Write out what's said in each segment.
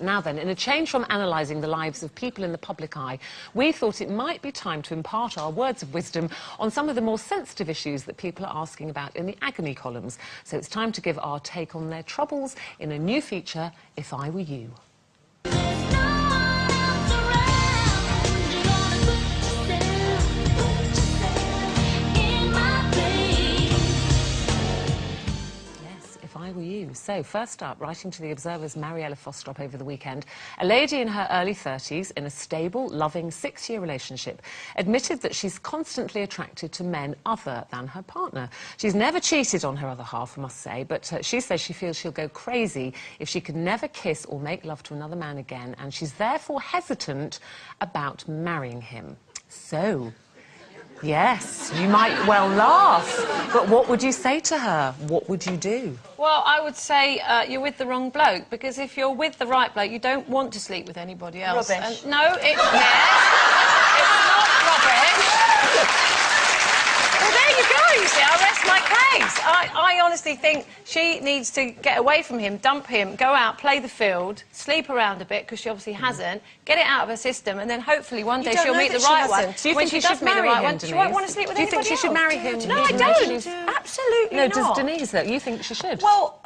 Now then, in a change from analysing the lives of people in the public eye, we thought it might be time to impart our words of wisdom on some of the more sensitive issues that people are asking about in the agony columns. So it's time to give our take on their troubles in a new feature, If I Were You. If I Were You. So, first up, writing to the Observer's Mariella Fostrop over the weekend, a lady in her early 30s, in a stable, loving, 6-year relationship, admitted that she's constantly attracted to men other than her partner. She's never cheated on her other half, I must say, but she says she feels she'll go crazy if she could never kiss or make love to another man again, and she's therefore hesitant about marrying him. So... yes, you might well laugh, but what would you say to her? What would you do? Well, I would say you're with the wrong bloke, because if you're with the right bloke, you don't want to sleep with anybody else. Rubbish. And, no, it's not rubbish. Well, there you go, you see, I rest my case. I honestly think she needs to get away from him, dump him, go out, play the field, sleep around a bit, because she obviously hasn't, get it out of her system, and then hopefully one day she'll meet the right one. Do you think she should marry him, Denise? She won't want to sleep with anybody else. Do you think she should marry him? No, I don't. Absolutely not. No, does Denise, though? You think she should? Well,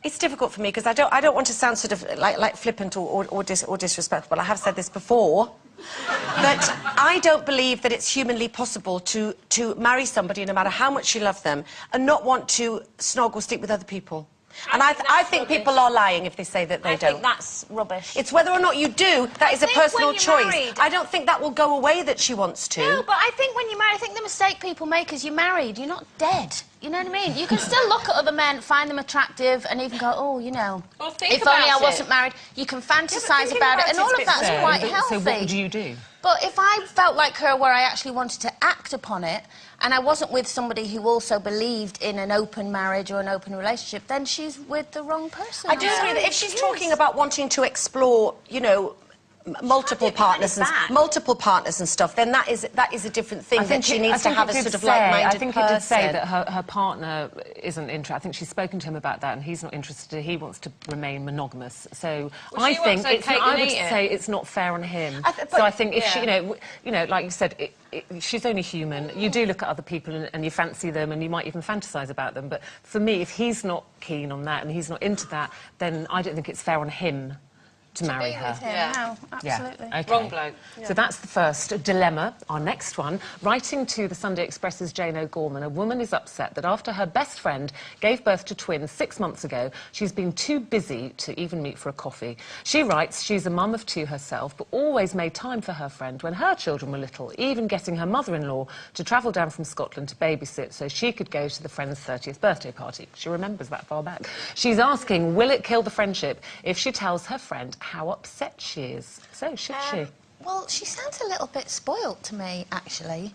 it's difficult for me because I don't want to sound sort of like flippant or disrespectful. I have said this before, but I don't believe that it's humanly possible to marry somebody, no matter how much you love them, and not want to snog or sleep with other people. And I think people are lying if they say that they don't. I think that's rubbish. It's whether or not you do, that is a personal choice. I don't think that will go away that she wants to. No, but I think when you're married, I think the mistake people make is you're married, you're not dead. You know what I mean? You can still look at other men, find them attractive, and even go, oh, you know, well, if only I wasn't married. You can fantasise about it, and all of that's quite healthy. So what would you do? But if I felt like her, where I actually wanted to act upon it, and I wasn't with somebody who also believed in an open marriage or an open relationship, then she's with the wrong person. I do agree that if she's talking about wanting to explore, you know, multiple partners and stuff, then that is a different thing. I think she needs to have a sort of like-minded person. I think it did say that her partner isn't interested. I think she's spoken to him about that, and he's not interested. He wants to remain monogamous. So well, I think I would say it's not fair on him. So I think if she, you know, like you said, she's only human. You do look at other people and you fancy them, and you might even fantasise about them. But for me, if he's not keen on that and he's not into that, then I don't think it's fair on him to marry her. No, absolutely. Yeah. Okay. Wrong bloke. Yeah. So that's the first dilemma. Our next one, writing to the Sunday Express's Jane O'Gorman, a woman is upset that after her best friend gave birth to twins 6 months ago, she's been too busy to even meet for a coffee. She writes she's a mum of 2 herself, but always made time for her friend when her children were little, even getting her mother-in-law to travel down from Scotland to babysit so she could go to the friend's 30th birthday party. She remembers that far back. She's asking, will it kill the friendship if she tells her friend how upset she is? So, should she? Well, she sounds a little bit spoilt to me, actually.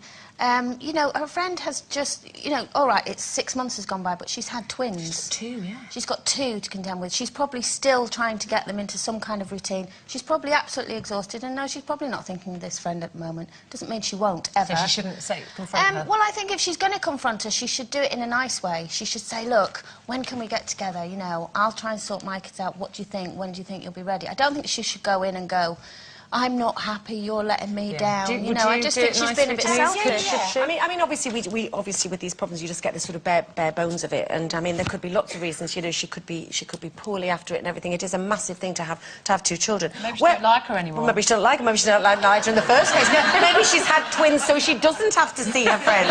You know, her friend has just, you know, all right, it's 6 months has gone by, but she's had twins. She's got 2, yeah. She's got 2 to contend with. She's probably still trying to get them into some kind of routine. She's probably absolutely exhausted, and no, she's probably not thinking of this friend at the moment. Doesn't mean she won't, ever. So she shouldn't confront her? Well, I think if she's going to confront her, she should do it in a nice way. She should say, look, when can we get together? You know, I'll try and sort my kids out. What do you think? When do you think you'll be ready? I don't think she should go in and go, I'm not happy, you're letting me down. I just think she's been a bit selfish. I mean, obviously, we obviously with these problems, you just get the sort of bare bones of it. And I mean, there could be lots of reasons. You know, she could be poorly after it and everything. It is a massive thing to have 2 children. Maybe she don't like her anymore. Well, maybe she don't like her. Maybe she don't like Nigel in the first place. Maybe she's had twins, so she doesn't have to see her friend.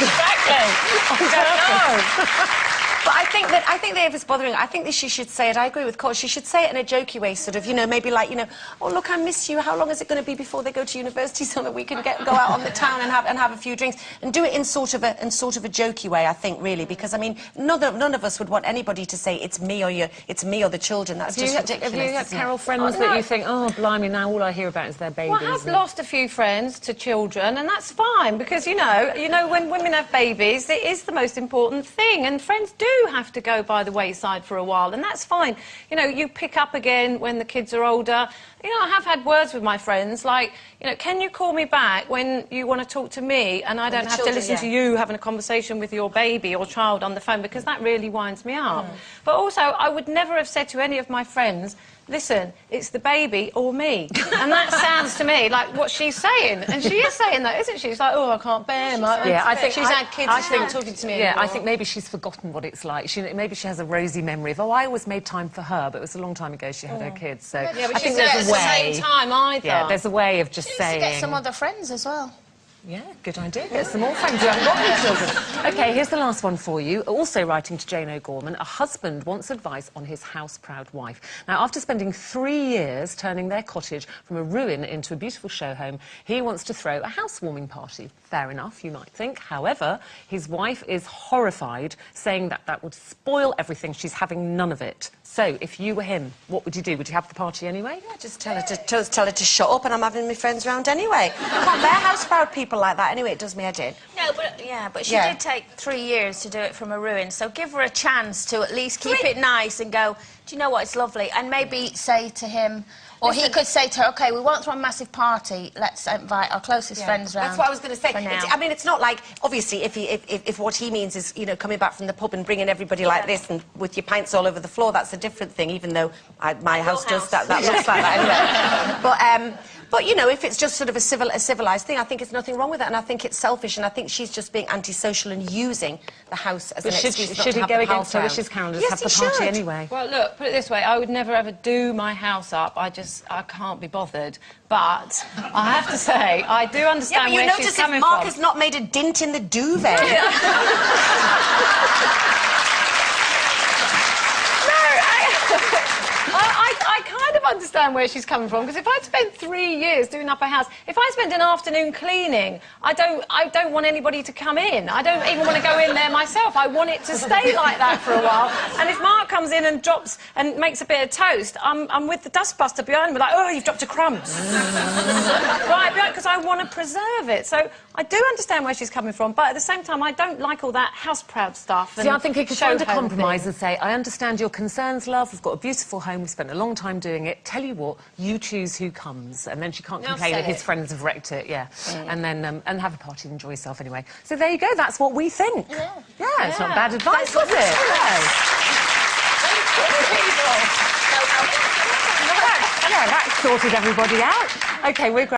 Exactly. I don't know. But I think that if it's bothering her, I think that she should say it. I agree with Cole. She should say it in a jokey way, sort of, you know, maybe like, you know, oh, look, I miss you. How long is it going to be before they go to university so that we can go out on the town and have a few drinks? And do it in sort of a jokey way, I think, really, because, I mean, none of us would want anybody to say, it's me or the children. That's just ridiculous. Have you had Carol friends that you think, oh, blimey, now all I hear about is their babies? Well, I have lost a few friends to children, and that's fine, because, you know, when women have babies, it is the most important thing, and friends do do have to go by the wayside for a while, and that's fine. You know, you pick up again when the kids are older. You know, I have had words with my friends, like, you know, can you call me back when you want to talk to me and I don't have to listen to you having a conversation with your baby or child on the phone, because that really winds me up. But also, I would never have said to any of my friends, listen, it's the baby or me. And that sounds to me like what she's saying. And she is saying that, isn't she? She's like, oh, I can't bear him. Yeah, I think she's had kids. She's not talking to me anymore. I think maybe she's forgotten what it's like. Maybe she has a rosy memory of, oh, I always made time for her, but it was a long time ago she had her kids. So yeah, but I think there's a way. At the same time either. Yeah, there's a way of just saying. Get some other friends as well. Yeah, good idea. Get some more friends who haven't got any children. OK, here's the last one for you. Also writing to Jane O'Gorman, a husband wants advice on his house-proud wife. Now, after spending 3 years turning their cottage from a ruin into a beautiful show home, he wants to throw a housewarming party. Fair enough, you might think. However, his wife is horrified, saying that that would spoil everything. She's having none of it. So, if you were him, what would you do? Would you have the party anyway? Yeah, just tell her to shut up, and I'm having my friends round anyway. I can't bear house-proud people like that. Anyway, it does me head in. No, but she did take 3 years to do it from a ruin, so give her a chance to at least keep it nice and go, do you know what, it's lovely, and maybe say to him, or he could say to her, OK, we won't throw a massive party, let's invite our closest friends round. That's what I was going to say. I mean, it's not like, obviously, if what he means is, you know, coming back from the pub and bringing everybody like this and with your pints all over the floor, that's a different thing, even though my house does that looks like that anyway. But, you know, if it's just sort of a civilised thing, I think there's nothing wrong with it, and I think it's selfish, and I think she's just being antisocial and using the house as an excuse not to have the Should he go against her round. wishes, Karen, and Yes, just have the party should. anyway? Well, look, put it this way, I would never ever do my house up. I can't be bothered. But I have to say, I do understand where she's coming from. Mark has not made a dint in the duvet. I kind of understand where she's coming from, because if I'd spent 3 years doing up a house, if I spent an afternoon cleaning, I don't want anybody to come in. I don't even want to go in there myself. I want it to stay like that for a while. And if Mark comes in and drops and makes a bit of toast, I'm with the dustbuster behind me, like, oh, you've dropped a crumb. Right, because I want to preserve it. So I do understand where she's coming from, but at the same time, I don't like all that house-proud stuff. See, I think he could find a compromise and say, I understand your concerns, love, we've got a beautiful home, we've spent a long time doing it, tell you what, you choose who comes. And then she can't complain that his friends have wrecked it, and then and have a party and enjoy yourself anyway. So there you go, that's what we think. Yeah, it's not bad advice, was it? Yeah, that sorted everybody out. OK, we're